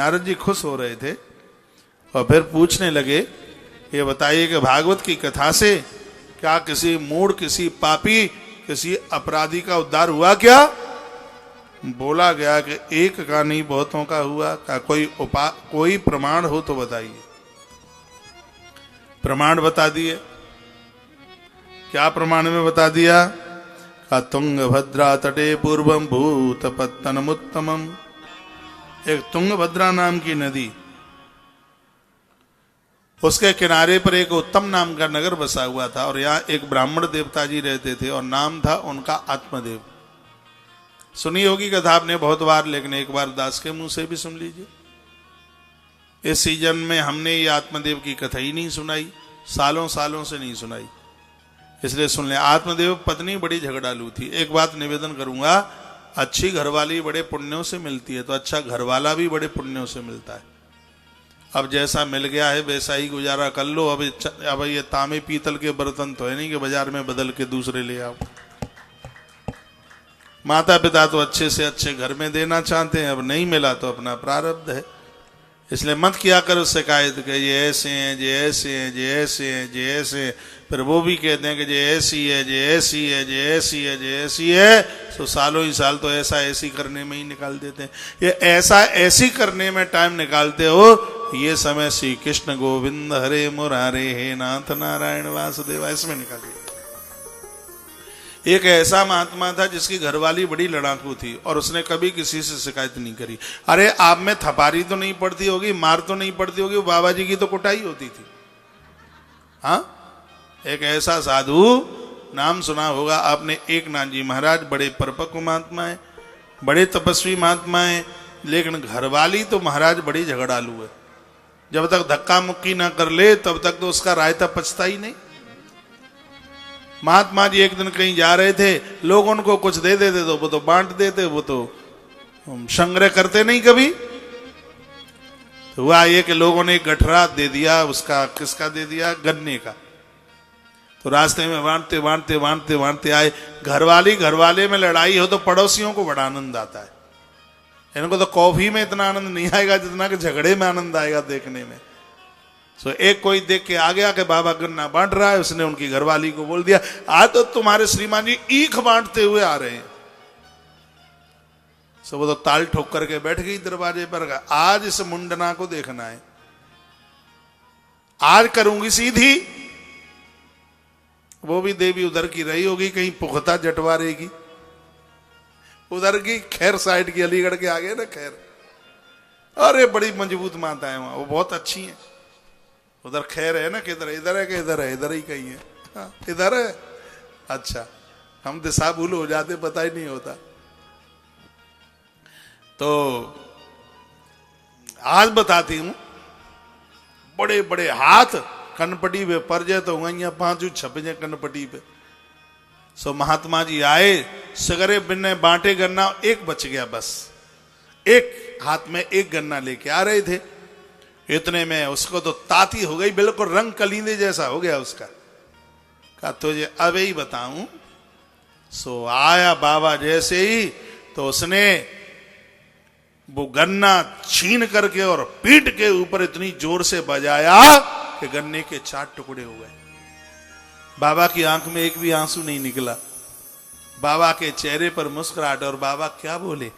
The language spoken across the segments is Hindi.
नारद जी खुश हो रहे थे और फिर पूछने लगे, ये बताइए कि भागवत की कथा से क्या किसी मूढ़, किसी पापी, किसी अपराधी का उद्धार हुआ क्या? बोला गया कि एक का नहीं बहुतों का हुआ। का कोई प्रमाण हो तो बताइए। प्रमाण बता दिए। क्या प्रमाण में बता दिया? का तुंगभद्रा तटे पूर्वम भूत पत्तनमुत्तमम। एक तुंगभद्रा नाम की नदी, उसके किनारे पर एक उत्तम नाम का नगर बसा हुआ था और यहाँ एक ब्राह्मण देवता जी रहते थे और नाम था उनका आत्मदेव। सुनी होगी कथा आपने बहुत बार, लेकिन एक बार दास के मुंह से भी सुन लीजिए। इस सीजन में हमने ये आत्मदेव की कथा ही नहीं सुनाई, सालों सालों से नहीं सुनाई, इसलिए सुन ले। आत्मदेव पत्नी बड़ी झगड़ालू थी। एक बात निवेदन करूंगा, अच्छी घरवाली बड़े पुण्यों से मिलती है तो अच्छा घरवाला भी बड़े पुण्यों से मिलता है। अब जैसा मिल गया है वैसा ही गुजारा कर लो। अब ये तांबे पीतल के बर्तन तो है नहीं कि बाजार में बदल के दूसरे ले आओ। माता पिता तो अच्छे से अच्छे घर में देना चाहते हैं, अब नहीं मिला तो अपना प्रारब्ध है। इसलिए मत किया करो शिकायत कि ये ऐसे हैं, ये ऐसे हैं, ये ऐसे हैं, ये ऐसे हैं। फिर वो भी कहते हैं कि ये ऐसी है, ये ऐसी है, ये ऐसी है, ये ऐसी है। तो सालों ही साल तो ऐसा ऐसी करने में ही निकाल देते हैं। ये ऐसा ऐसी करने में टाइम निकालते हो, ये समय श्री कृष्ण गोविंद हरे मुरारे हे नाथ नारायण वासुदेव इसमें निकालिए। एक ऐसा महात्मा था जिसकी घरवाली बड़ी लड़ाकू थी और उसने कभी किसी से शिकायत नहीं करी। अरे आप में थपारी तो नहीं पड़ती होगी, मार तो नहीं पड़ती होगी, बाबा जी की तो कुटाई होती थी। हाँ, एक ऐसा साधु, नाम सुना होगा आपने, एक नाथ जी महाराज, बड़े परिपक्व महात्मा है, बड़े तपस्वी महात्मा है, लेकिन घरवाली तो महाराज बड़ी झगड़ालू है। जब तक धक्का मुक्की ना कर ले तब तक तो उसका रायता पचता ही नहीं। महात्मा जी एक दिन कहीं जा रहे थे, लोग उनको कुछ दे देते तो वो तो बांट देते, वो तो संग्रह करते नहीं कभी। तो हुआ ये कि लोगों ने गठरा दे दिया, उसका किसका दे दिया, गन्ने का। तो रास्ते में बांटते बांटते बांटते बांटते आए। घरवाली घरवाले में लड़ाई हो तो पड़ोसियों को बड़ा आनंद आता है। इनको तो कॉफी में इतना आनंद नहीं आएगा जितना कि झगड़े में आनंद आएगा देखने में। सो एक कोई देख के आ गया कि बाबा गन्ना बांट रहा है, उसने उनकी घरवाली को बोल दिया, आज तो तुम्हारे श्रीमान जी ईख बांटते हुए आ रहे हैं। सो वो तो ताल ठोक करके बैठ गई दरवाजे पर। आज इस मुंडना को देखना है, आज करूंगी सीधी। वो भी देवी उधर की रही होगी, कहीं पुख्ता जटवारेगी उधर की, खैर साइड की, अलीगढ़ के आगे ना खैर। अरे बड़ी मजबूत माता है वहां, वो बहुत अच्छी है। उधर खैर है ना, किधर इधर है कि इधर है, इधर ही कहीं है। हाँ, इधर है। अच्छा, हम दिशा भूल हो जाते, पता ही नहीं होता। तो आज बताती हूं, बड़े बड़े हाथ कनपटी पे पर जाए तो वहीं पांचू छप जाए कनपटी पे। सो महात्मा जी आए, सगरे बिन्ने बांटे गन्ना, एक बच गया बस। एक हाथ में एक गन्ना लेके आ रहे थे, इतने में उसको तो ताती हो गई, बिल्कुल रंग कलींदे जैसा हो गया उसका। कहा तुझे अब ही बताऊं। सो आया बाबा जैसे ही, तो उसने वो गन्ना छीन करके और पीठ के ऊपर इतनी जोर से बजाया कि गन्ने के 4 टुकड़े हो गए। बाबा की आंख में एक भी आंसू नहीं निकला। बाबा के चेहरे पर मुस्कुराहट। और बाबा क्या बोले?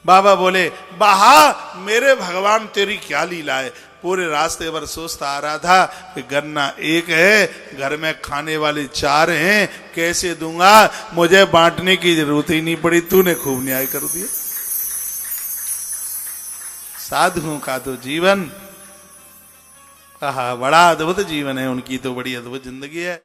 बाबा बोले, बाहा मेरे भगवान तेरी क्या लीला है। पूरे रास्ते पर सोचता आ रहा था कि गन्ना एक है, घर में खाने वाले 4 हैं, कैसे दूंगा, मुझे बांटने की जरूरत ही नहीं पड़ी, तूने खूब न्याय कर दिया। साधुओं का तो जीवन बड़ा अद्भुत जीवन है, उनकी तो बड़ी अद्भुत जिंदगी है।